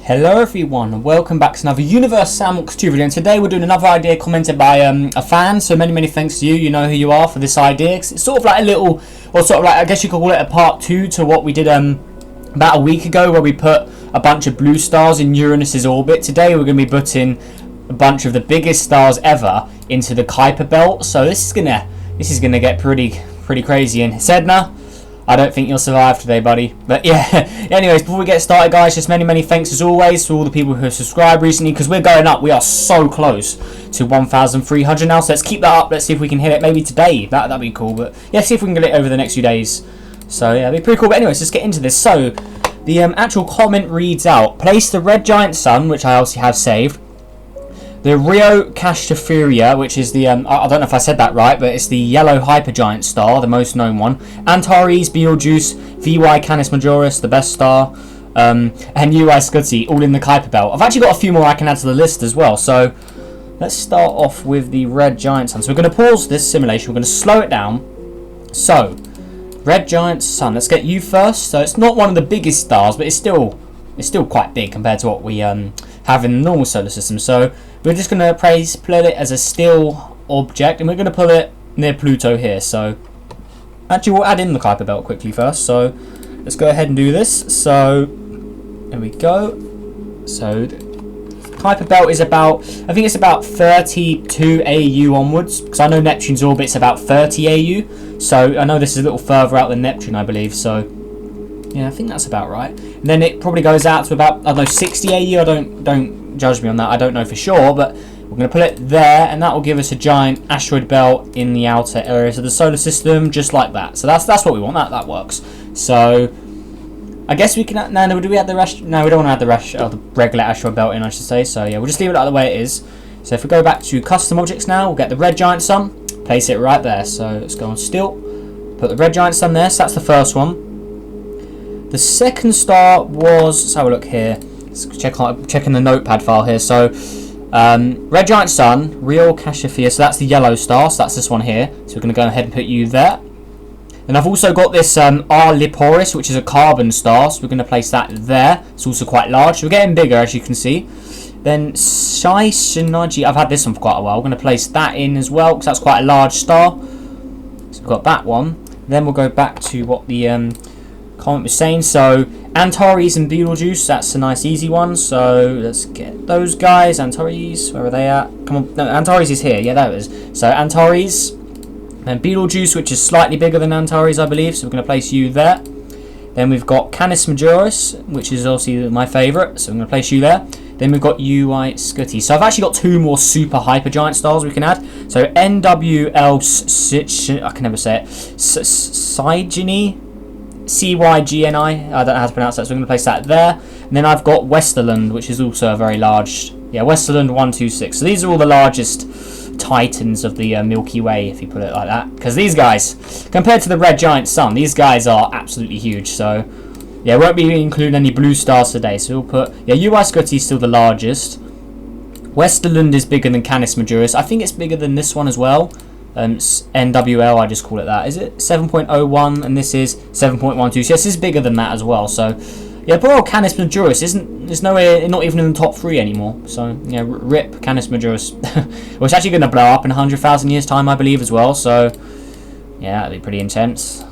Hello everyone, and welcome back to another Universe Sandbox 2 video, and today we're doing another idea commented by a fan, so many thanks to you. You know who you are for this idea. It's sort of like a little, or sort of like, I guess you could call it a part 2 to what we did about a week ago, where we put a bunch of blue stars in Uranus's orbit. Today we're going to be putting a bunch of the biggest stars ever into the Kuiper belt, so this is gonna get pretty crazy. And Sedna, I don't think you'll survive today, buddy. But yeah, anyways, before we get started, guys, just many thanks as always to all the people who have subscribed recently, because we're going up. We are so close to 1,300 now, so let's keep that up. Let's see if we can hit it maybe today. That'd be cool. But yeah, see if we can get it over the next few days. So yeah, it'd be pretty cool. But anyways, let's get into this. So the actual comment reads out: place the red giant sun, which I obviously have saved, the Rio Castafiria, which is the, I don't know if I said that right, but it's the yellow hypergiant star, the most known one, Antares, Betelgeuse, VY Canis Majoris, the best star, and UI Scuti, all in the Kuiper belt. I've actually got a few more I can add to the list as well, so let's start off with the red giant sun. So we're going to pause this simulation, we're going to slow it down. So, red giant sun, let's get you first. So it's not one of the biggest stars, but it's still quite big compared to what we have in the normal solar system. So we're just going to plot it as a still object, and we're going to put it near Pluto here. So actually we'll add in the Kuiper belt quickly first. So let's go ahead and do this. So there we go. So the Kuiper belt is about, I think it's about 32 AU onwards, because I know Neptune's orbit's about 30 AU. So I know this is a little further out than Neptune, I believe. So yeah, I think that's about right. And then it probably goes out to about, I don't know, 60 AU. Don't judge me on that. I don't know for sure, but we're going to put it there, and that will give us a giant asteroid belt in the outer areas of the solar system, just like that. So that's what we want. That works. So I guess we can. No, do we add the rest? No, we don't want to add the regular asteroid belt in, I should say. So yeah, we'll just leave it like the way it is. So if we go back to custom objects now, we'll get the red giant sun, place it right there. So let's go on still, put the red giant sun there. So that's the first one. The second star was, let's have a look here. Let's checking the notepad file here. So red giant sun, Rio Castafiria, so that's the yellow star, so that's this one here. So we're going to go ahead and put you there. And I've also got this R. Liporis, which is a carbon star, so we're going to place that there. It's also quite large, so we're getting bigger, as you can see. Then Shai Shinaji, I've had this one for quite a while. We're going to place that in as well, because that's quite a large star. So we've got that one. Then we'll go back to what the comment was saying. So Antares and Betelgeuse, that's a nice easy one. So let's get those guys. Antares, where are they at? Come on, no, Antares is here. Yeah, there it is. So Antares, then Betelgeuse, which is slightly bigger than Antares, I believe. So we're going to place you there. Then we've got Canis Majoris, which is obviously my favourite. So I'm going to place you there. Then we've got UI Scuti. So I've actually got two more super hypergiant stars we can add. So NWL, I can never say it, Cygini, CYGNI, I don't know how to pronounce that, so we're going to place that there. And then I've got Westerland, which is also a very large, yeah, Westerland 126. So these are all the largest titans of the Milky Way, if you put it like that. Because these guys, compared to the red giant sun, these guys are absolutely huge. So yeah, won't be including any blue stars today. So we'll put, yeah, UI Scuti is still the largest. Westerland is bigger than Canis Majoris. I think it's bigger than this one as well. NWL, I just call it that. Is it 7.01 and this is 7.12? So yes, this is bigger than that as well. So yeah, poor old Canis Majoris is nowhere, not even in the top 3 anymore. So yeah, rip Canis Majoris. Well, it's actually going to blow up in 100,000 years time, I believe, as well. So yeah, that'd be pretty intense.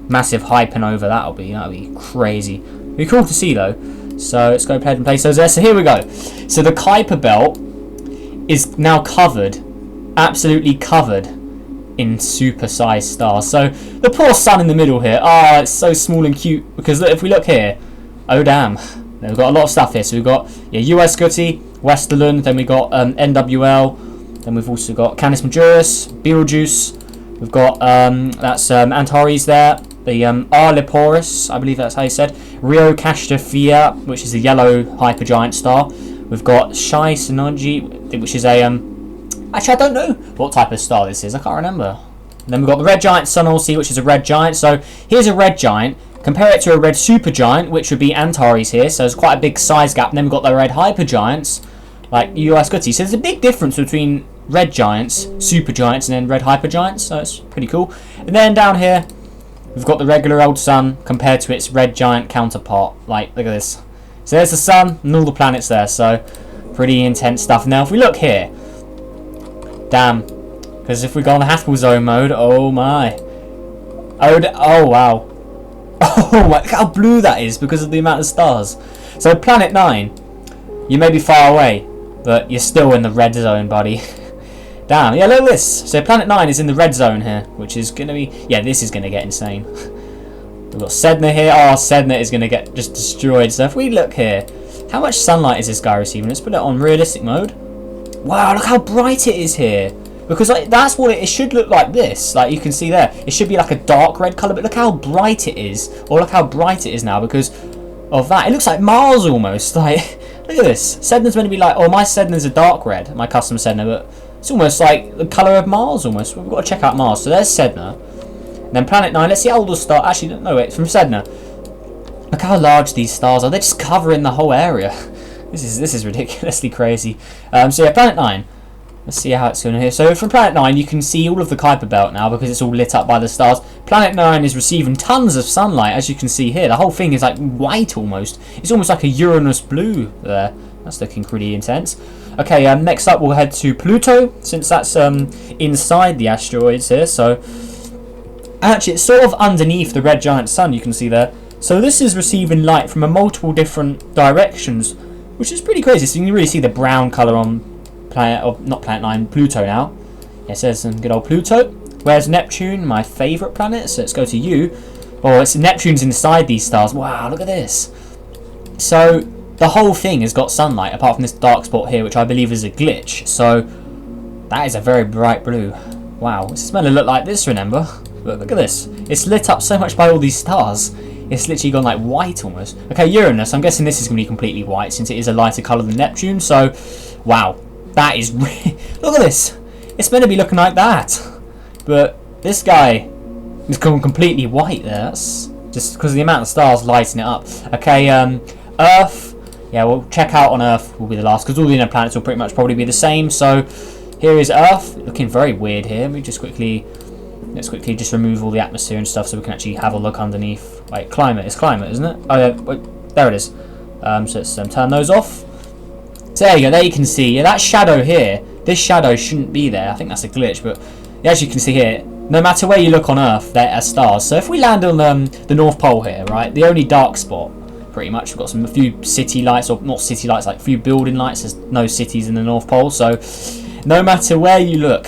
Massive hypernova, that'll be crazy. It'd be cool to see though. So let's go ahead and place those there. So here we go. So the Kuiper belt is now covered, absolutely covered in super-sized stars. So the poor sun in the middle here, it's so small and cute, because if we look here, oh damn, we've got a lot of stuff here. So we've got, yeah, US Scuti, Westerland, then we've got NWL, then we've also got Canis Majoris, Betelgeuse, we've got that's Antares there, the R. Liporis, I believe that's how you said, Rio Castafiria, which is a yellow hypergiant star. We've got Shai Shinaji, which is a actually, I don't know what type of star this is. I can't remember. And then we've got the red giant sun, also, which is a red giant. So here's a red giant. Compare it to a red supergiant, which would be Antares here. So there's quite a big size gap. And then we've got the red hypergiants, like UI Scuti. So there's a big difference between red giants, supergiants, and then red hypergiants. So it's pretty cool. And then down here, we've got the regular old sun compared to its red giant counterpart. Like, look at this. So there's the sun and all the planets there. So pretty intense stuff. Now if we look here, damn, because if we go on the Haskell zone mode, oh my, oh wow, oh my, look how blue that is because of the amount of stars. So planet 9, you may be far away, but you're still in the red zone, buddy. Damn, yeah, look at this. So planet 9 is in the red zone here, which is going to be, yeah, this is going to get insane. We've got Sedna here. Oh, Sedna is going to get just destroyed. So if we look here, how much sunlight is this guy receiving? Let's put it on realistic mode. Wow, look how bright it is here. Because like, that's what it should look like this. Like you can see there, it should be like a dark red colour, but look how bright it is. Or look how bright it is now because of that. It looks like Mars almost. Like, look at this. Sedna's meant to be like, oh, my Sedna's a dark red, my custom Sedna, but it's almost like the colour of Mars almost. We've got to check out Mars. So there's Sedna. And then planet 9, let's see how old the star. Actually, no, wait, from Sedna. Look how large these stars are. They're just covering the whole area. This is ridiculously crazy. So yeah, planet 9. Let's see how it's going here. So from planet 9, you can see all of the Kuiper belt now because it's all lit up by the stars. Planet 9 is receiving tons of sunlight, as you can see here. The whole thing is like white almost. It's almost like a Uranus blue there. That's looking pretty intense. Okay, next up we'll head to Pluto, since that's inside the asteroids here. So actually, it's sort of underneath the red giant sun, you can see there. So this is receiving light from a multiple different directions, which is pretty crazy. So you can really see the brown colour on planet, or not planet 9, Pluto now. It says some good old Pluto. Where's Neptune, my favourite planet? So let's go to you. Oh, it's Neptune's inside these stars. Wow, look at this. So the whole thing has got sunlight, apart from this dark spot here, which I believe is a glitch. So that is a very bright blue. Wow, it's meant to look like this, remember? But look at this. It's lit up so much by all these stars. It's literally gone like white almost. Okay, Uranus. I'm guessing this is going to be completely white since it is a lighter colour than Neptune. So, wow. That is look at this. It's meant to be looking like that. But this guy is gone completely white there. That's just because of the amount of stars lighting it up. Okay, Earth. Yeah, we'll check out on Earth will be the last because all the inner planets will pretty much probably be the same. So here is Earth, looking very weird here. Let's quickly just remove all the atmosphere and stuff so we can actually have a look underneath. Wait, climate. It's climate, isn't it? Oh yeah, wait, there it is. So let's turn those off. So there you go. There you can see that shadow here. This shadow shouldn't be there. I think that's a glitch, but as you can see here, no matter where you look on Earth, there are stars. So if we land on the North Pole here, right, the only dark spot. Pretty much, we've got a few city lights, or not city lights, like a few building lights. There's no cities in the North Pole, so no matter where you look,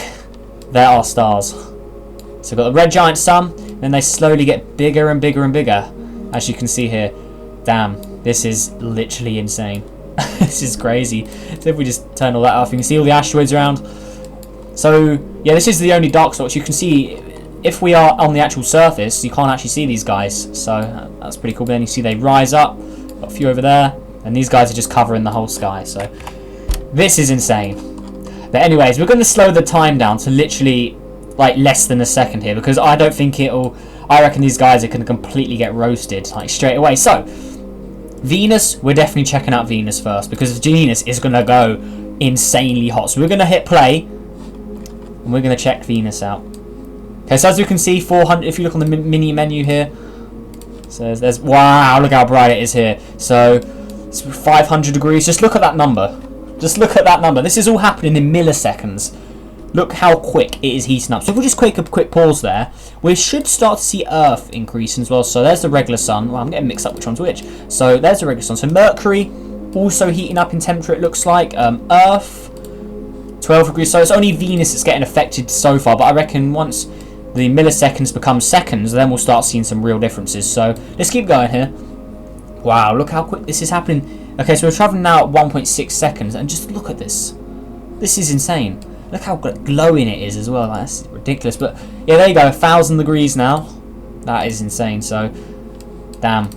there are stars. So we've got the red giant sun, then they slowly get bigger and bigger and bigger, as you can see here. Damn, this is literally insane. This is crazy. So if we just turn all that off, you can see all the asteroids around. So yeah, this is the only dark spot. You can see if we are on the actual surface, you can't actually see these guys. So that's pretty cool. But then you see they rise up. Got a few over there, and these guys are just covering the whole sky. So this is insane. But anyways, we're going to slow the time down to literally like less than a second here because I don't think it'll. I reckon these guys are going to completely get roasted like straight away. So Venus, we're definitely checking out Venus first because Venus is going to go insanely hot. So we're going to hit play and we're going to check Venus out. Okay, so as you can see, 400. If you look on the mini menu here, so there's wow, look how bright it is here. So it's 500 degrees. Just look at that number. Just look at that number. This is all happening in milliseconds. Look how quick it is heating up. So if we just take a quick pause there, we should start to see Earth increase as well. So there's the regular sun. Well, I'm getting mixed up which one's which. So there's the regular sun. So Mercury also heating up in temperature. It looks like Earth 12 degrees. So it's only Venus that's getting affected so far. But I reckon once the milliseconds become seconds, then we'll start seeing some real differences. So let's keep going here. Wow, look how quick this is happening. Okay, so we're traveling now at 1.6 seconds, and just look at this. This is insane. Look how glowing it is as well. That's ridiculous. But yeah, there you go, 1,000 degrees now. That is insane. So, damn,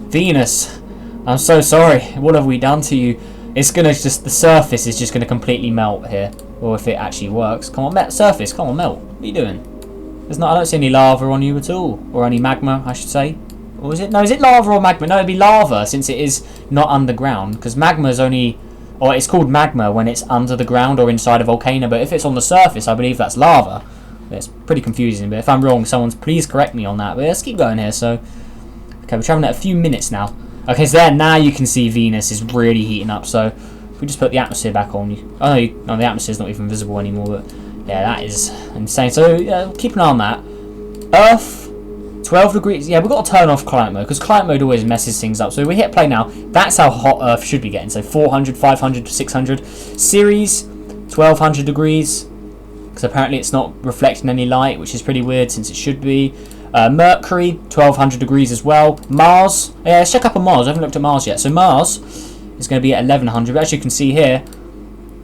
Venus, I'm so sorry. What have we done to you? It's gonna just, the surface is just gonna completely melt here, or if it actually works. Come on, surface. Come on, melt. What are you doing? There's not. I don't see any lava on you at all, or any magma, I should say. Or is it? No, is it lava or magma? No, it'd be lava since it is not underground. Because magma is only, or it's called magma when it's under the ground or inside a volcano. But if it's on the surface, I believe that's lava. It's pretty confusing. But if I'm wrong, someone's please correct me on that. But let's keep going here. So, okay, we're traveling at a few minutes now. Okay, so there, now you can see Venus is really heating up. So if we just put the atmosphere back on, oh no, the atmosphere's not even visible anymore. But yeah, that is insane. So yeah, keep an eye on that. Earth, 12 degrees. Yeah, we've got to turn off climate mode because climate mode always messes things up. So if we hit play now, that's how hot Earth should be getting. So 400, 500, 600. Ceres, 1200 degrees. Because apparently it's not reflecting any light, which is pretty weird since it should be. Mercury, 1200 degrees as well. Mars, yeah, let's check up on Mars. I haven't looked at Mars yet. So Mars is going to be at 1100. But as you can see here,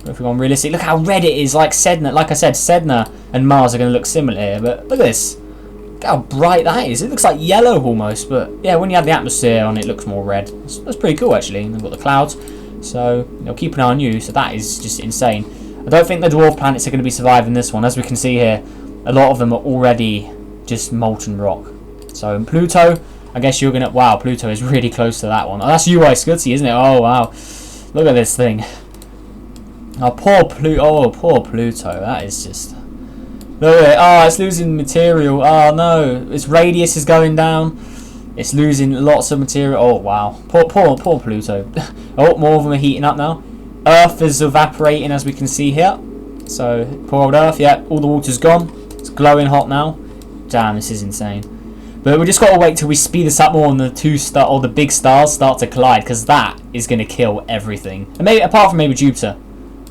if we're on realistic, look how red it is. Like Sedna, like I said, Sedna and Mars are going to look similar here. But look at this. Look how bright that is. It looks like yellow almost. But yeah, when you have the atmosphere on, it looks more red. That's pretty cool actually. And they've got the clouds. So keep an eye on you. So that is just insane. I don't think the dwarf planets are going to be surviving this one. As we can see here, a lot of them are already just molten rock. So in Pluto, I guess you're going to... Wow, Pluto is really close to that one. Oh, that's UI Scutty, isn't it? Oh, wow. Look at this thing. Oh, poor Pluto. That is just... Look at it. Oh, it's losing material. Oh, no. Its radius is going down. It's losing lots of material. Oh, wow. Poor Pluto. Oh, more of them are heating up now. Earth is evaporating, as we can see here. So, poor old Earth. Yeah, all the water's gone. It's glowing hot now. Damn, this is insane. But we just got to wait till we speed this up more and the big stars start to collide, because that is going to kill everything. And maybe apart from maybe Jupiter.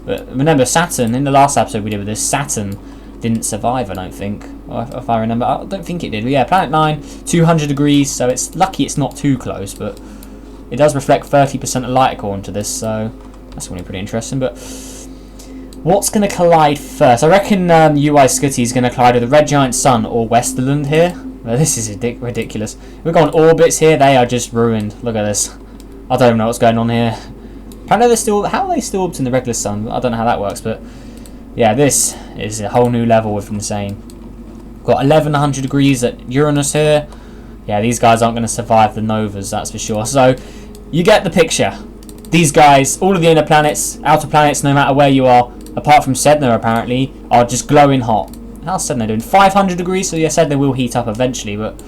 But remember, Saturn, in the last episode we did with this, Saturn didn't survive, I don't think. Well, if I remember, I don't think it did. But yeah, Planet 9, 200 degrees, so it's lucky it's not too close, but it does reflect 30% of light according to this, so that's going to be pretty interesting. But what's going to collide first? I reckon UI Scutty is going to collide with the red giant sun or Westerland here. Well, this is ridiculous. We've got orbits here. They are just ruined. Look at this. I don't even know what's going on here. Apparently they're still... How are they still orbiting the regular sun? I don't know how that works, but yeah, this is a whole new level of insane. Got 1100 degrees at Uranus here. Yeah, these guys aren't going to survive the novas, that's for sure. So you get the picture. These guys, all of the inner planets, outer planets, no matter where you are, apart from Sedna apparently, are just glowing hot. How's Sedna doing? 500 degrees, so yeah, Sedna will heat up eventually, but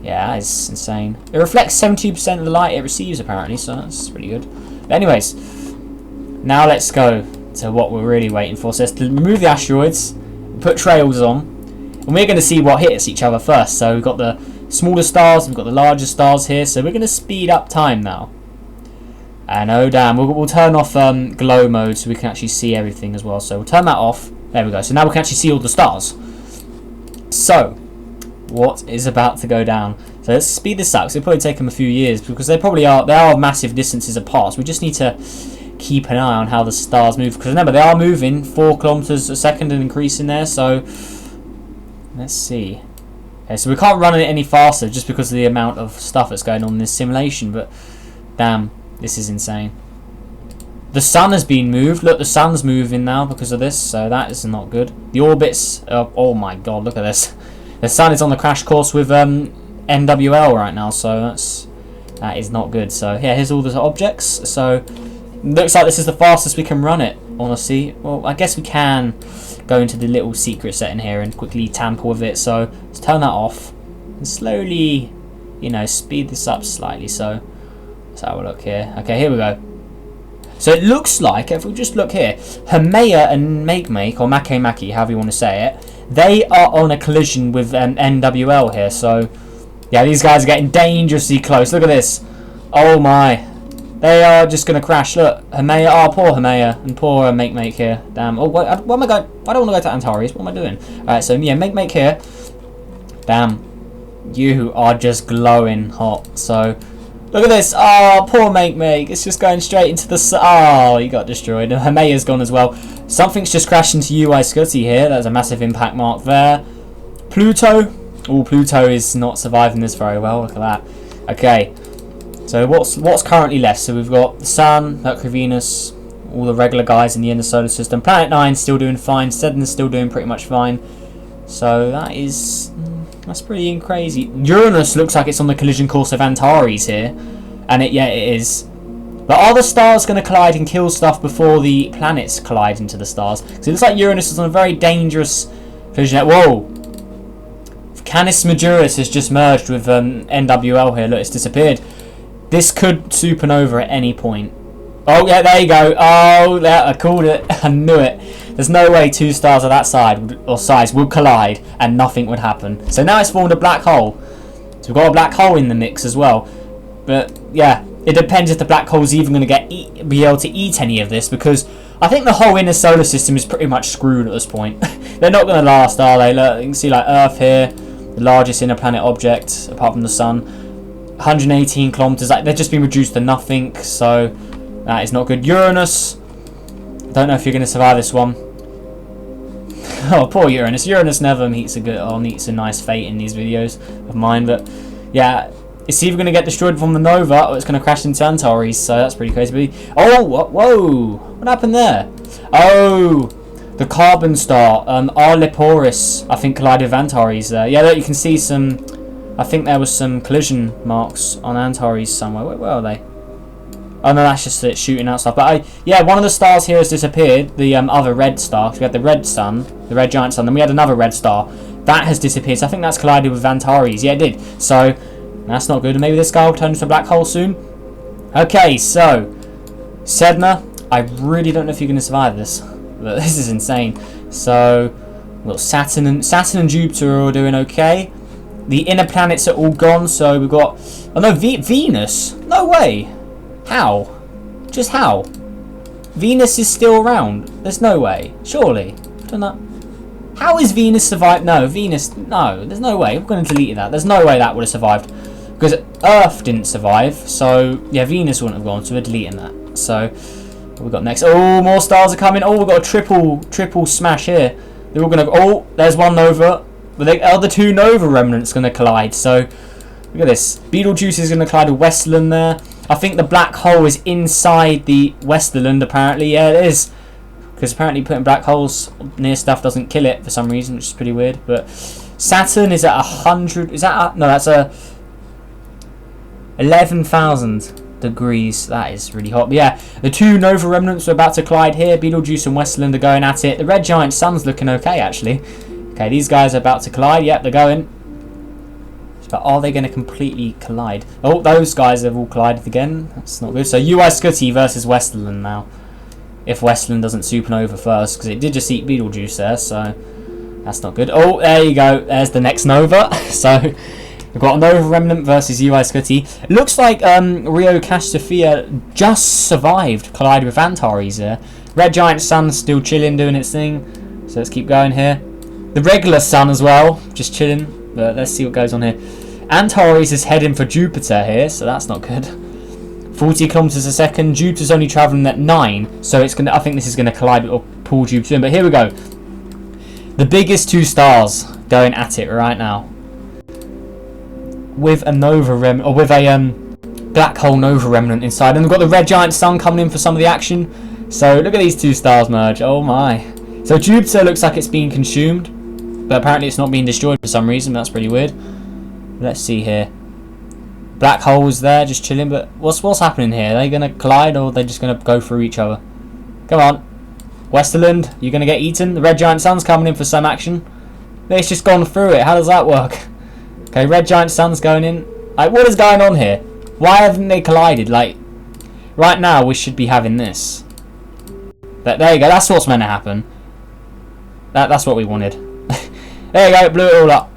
yeah, that is insane. It reflects 72% of the light it receives apparently, so that's pretty good. But anyways, now let's go to what we're really waiting for. So let's remove the asteroids, put trails on, and we're going to see what hits each other first. So we've got the smaller stars, we've got the larger stars here, so we're going to speed up time now. And oh damn, we'll turn off glow mode so we can actually see everything as well. So we'll turn that off. There we go. So now we can actually see all the stars. So, what is about to go down? So let's speed this up. So it'll probably take them a few years because they are massive distances apart. So we just need to keep an eye on how the stars move. Because remember, they are moving 4 kilometers a second and increasing there. So let's see. Okay, so we can't run it any faster just because of the amount of stuff that's going on in this simulation. But damn. This is insane. The sun has been moved. Look, the sun's moving now because of this, so that is not good. The orbits... oh my god, look at this. The sun is on the crash course with NWL right now, so that is not good. So yeah, here's all the objects. So looks like this is the fastest we can run it, honestly. Well, I guess we can go into the little secret setting here and quickly tamper with it. So let's turn that off and slowly, speed this up slightly. So let's have a look here. Okay, here we go. So it looks like, if we just look here, Haumea and Makemake, or Makemake, however you want to say it, they are on a collision with NWL here. So, yeah, these guys are getting dangerously close. Look at this. Oh my. They are just going to crash. Look, Haumea, oh, poor Haumea, and poor Makemake here. Damn. Oh, what am I going? I don't want to go to Antares. What am I doing? Alright, so yeah, Makemake here. Damn. You are just glowing hot. So... look at this. Oh, poor Makemake. It's just going straight into the... oh, he got destroyed. And Haumea's gone as well. Something's just crashed into UI Scutty here. That's a massive impact mark there. Pluto. Oh, Pluto is not surviving this very well. Look at that. Okay. So what's currently left? So we've got the Sun, Mercury, Venus, all the regular guys in the inner solar system. Planet 9 still doing fine. Saturn's still doing pretty much fine. So that is... that's pretty crazy. Uranus looks like it's on the collision course of Antares here. And it is. But are the stars going to collide and kill stuff before the planets collide into the stars? Because it looks like Uranus is on a very dangerous collision. Whoa! Canis Majoris has just merged with NWL here. Look, it's disappeared. This could supernova at any point. Oh yeah, there you go. Oh yeah, I called it. I knew it. There's no way two stars of that size would collide and nothing would happen. So now it's formed a black hole. So we've got a black hole in the mix as well. But yeah, it depends if the black hole's even going to be able to eat any of this, because I think the whole inner solar system is pretty much screwed at this point. They're not going to last, are they? Look, you can see like Earth here, the largest inner planet object apart from the Sun. 118 kilometers. Like, they've just been reduced to nothing. So that is not good. Uranus. Don't know if you're going to survive this one. Oh, poor Uranus. Uranus never meets a nice fate in these videos of mine. But yeah, it's either going to get destroyed from the nova or it's going to crash into Antares. So that's pretty crazy. Oh, whoa! What happened there? Oh, the carbon star, R. Leporis, I think collided with Antares there. Yeah, look, you can see some. I think there was some collision marks on Antares somewhere. Where are they? Oh no, that's just it shooting out stuff. But yeah, one of the stars here has disappeared. The other red star. We had the red sun, the red giant sun. Then we had another red star that has disappeared. So I think that's collided with Antares. Yeah, it did. So that's not good. Maybe this guy will turn into a black hole soon. Okay, so Sedna. I really don't know if you're going to survive this, but this is insane. So well, Saturn and Jupiter are all doing okay. The inner planets are all gone. So we've got Venus. No way. How? Just how? Venus is still around. There's no way. Surely. Don't know. How is Venus survived? No, Venus. No, there's no way. I'm going to delete that. There's no way that would have survived. Because Earth didn't survive. So, yeah, Venus wouldn't have gone. So we're deleting that. So, what we got next? Oh, more stars are coming. Oh, we've got a triple smash here. They're all going to... Oh, there's one nova. But the other two nova remnants going to collide. So, look at this. Betelgeuse is going to collide with Westerland there. I think the black hole is inside the Westerland, apparently. Yeah, it is. Because apparently putting black holes near stuff doesn't kill it for some reason, which is pretty weird. But Saturn is at 100... Is that... No, that's a... 11,000 degrees. That is really hot. But yeah, the two nova remnants are about to collide here. Betelgeuse and Westerland are going at it. The red giant sun's looking okay, actually. Okay, these guys are about to collide. Yep, they're going. But are they going to completely collide? Oh, those guys have all collided again. That's not good. So UI Scutty versus Westerland now. If Westerland doesn't supernova first, because it did just eat Betelgeuse there, so that's not good. Oh, there you go. There's the next nova. So we've got a nova remnant versus UI Scutty. It looks like Rio Cassiopeia just survived, collided with Antares there. Red giant sun's still chilling, doing its thing. So let's keep going here. The regular sun as well, just chilling. But let's see what goes on here. Antares is heading for Jupiter here, so that's not good. 40 kilometers a second. Jupiter's only traveling at 9, so it's gonna. I think this is gonna collide or pull Jupiter in. But here we go. The biggest two stars going at it right now, with a nova remnant, or with a black hole nova remnant inside, and we've got the red giant sun coming in for some of the action. So look at these two stars merge. Oh my! So Jupiter looks like it's being consumed, but apparently it's not being destroyed for some reason. That's pretty weird. Let's see here. Black holes there, just chilling. But what's happening here? Are they going to collide, or are they just going to go through each other? Come on, Westerland, you're going to get eaten. The red giant sun's coming in for some action. It's just gone through it. How does that work? Okay, red giant sun's going in. Like, what is going on here? Why haven't they collided? Like, right now we should be having this. But there you go. That's what's meant to happen. That's what we wanted. There you go. Blew it all up.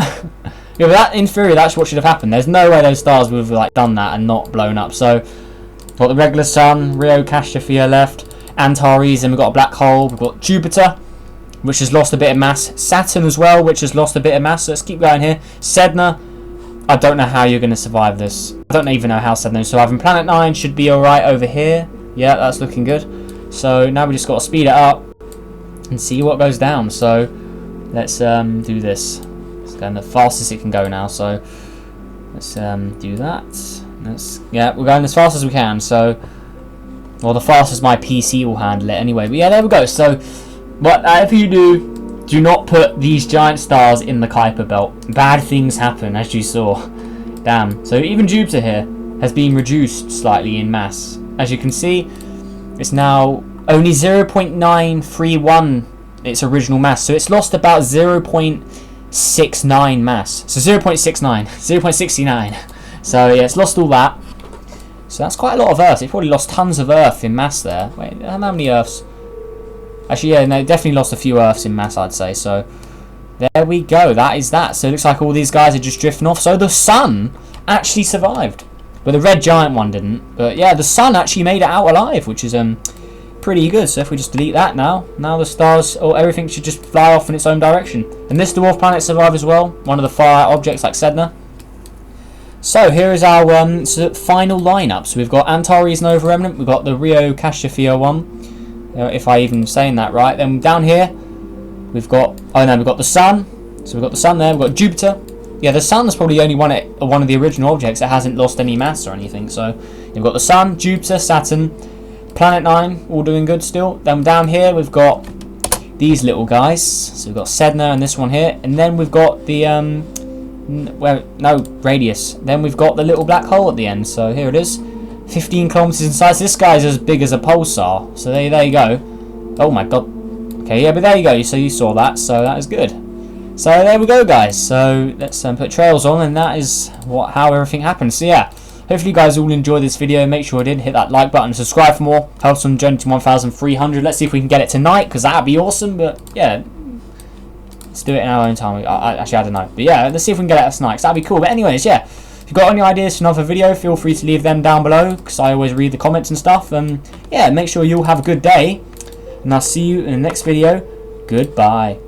Yeah, but that, in theory, that's what should have happened. There's no way those stars would have like done that and not blown up. So, we've got the regular sun, Rio Cassiopeia left, Antares, and we've got a black hole. We've got Jupiter, which has lost a bit of mass. Saturn as well, which has lost a bit of mass. So let's keep going here. Sedna, I don't know how you're going to survive this. I don't even know how Sedna is surviving. Planet 9 should be alright over here. Yeah, that's looking good. So now we just got to speed it up and see what goes down. So let's do this. Going the fastest it can go now, so let's do that. Yeah, we're going as fast as we can, so well, the fastest my PC will handle it anyway. But yeah, there we go. So whatever you do not put these giant stars in the Kuiper belt. Bad things happen, as you saw. Damn. So even Jupiter here has been reduced slightly in mass. As you can see, it's now only 0.931 its original mass, so it's lost about 0.69 mass. So 0.69. So yeah, it's lost all that. So that's quite a lot of Earths. It probably lost tons of Earth in mass there. Wait, how many Earths? Actually, yeah, no, definitely lost a few Earths in mass, I'd say. So there we go. That is that. So it looks like all these guys are just drifting off. So the sun actually survived, but the red giant one didn't. But yeah, the sun actually made it out alive, which is pretty good. So if we just delete that now the stars or everything should just fly off in its own direction. And this dwarf planet survived as well. One of the far objects like Sedna. So here is our final lineup. So we've got Antares Nova Remnant, we've got the Rio Cassiopea one, if I even saying that right. Then down here we've got we've got the Sun. So we've got the Sun there. We've got Jupiter. Yeah, the Sun's probably only one of the original objects that hasn't lost any mass or anything. So you've got the Sun, Jupiter, Saturn, Planet 9, all doing good still. Then down here we've got these little guys. So we've got Sedna and this one here, and then we've got the radius. Then we've got the little black hole at the end. So here it is, 15 kilometers in size. This guy's as big as a pulsar. So there you go. Oh my god. Okay, yeah, but there you go. So you saw that. So that is good. So there we go, guys. So let's put trails on, and that is how everything happens. So yeah, hopefully you guys all enjoyed this video. Make sure you did hit that like button, subscribe for more. Helps on journey to 1,300. Let's see if we can get it tonight, because that'd be awesome. But yeah, let's do it in our own time. Actually, I don't know. But yeah, let's see if we can get it tonight, because that'd be cool. But anyways, yeah, if you've got any ideas for another video, feel free to leave them down below, because I always read the comments and stuff. And yeah, make sure you all have a good day, and I'll see you in the next video. Goodbye.